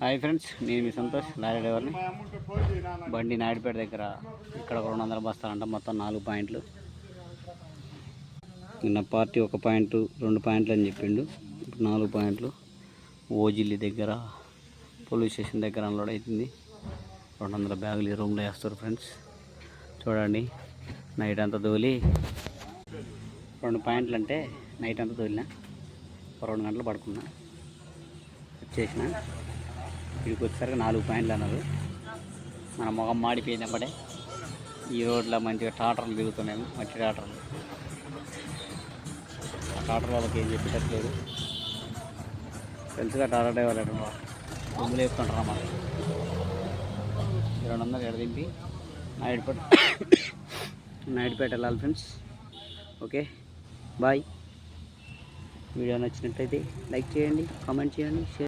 Hi friends, నేను మీ Santosh lorry డ్రైవర్ని. బండి నాయుడుపేట దగ్గర ఇక్కడ 200 బస్తాలంట, మొత్తం 4 పాయింట్లు. నిన్న పార్టీ 1 పాయింట్ 2 పాయింట్లు అని చెప్పిండు, ఇప్పుడు 4 పాయింట్లు. ఓజిల్లి దగ్గర పోలీస్ స్టేషన్ దగ్గర అన్లోడ్ అవుతుంది. 200 బ్యాగులు ఈ రూమ్లో వేస్తారు ఫ్రెండ్స్. చూడండి, నైట్ అంతా తోలి 2 పాయింట్లు అంటే నైట్ అంతా తోలినా 2 గంటలు పడుకున్నా, వచ్చేసిన. ఇక్కడికి వచ్చేసరికి 4 పాయింట్లు అన్నారు. మన మొగం మాడిపోయినప్పుడే ఈ రోడ్లో మంచిగా టాటర్లు తిరుగుతున్నాయి, మట్టి టాటర్లు. ఆ టాటర్ వాళ్ళకి ఏం చెప్పేటట్లేదు, తెలుసుగా టాటా డ్రైవర్ రొమ్ములు వేసుకుంటారా మనం. 200 ఎడదింపి నాయుడుపేట వెళ్ళాలి ఫ్రెండ్స్. Okay, bye. వీడియో నచ్చినట్లయితే లైక్ చేయండి, కామెంట్ చేయండి, షేర్.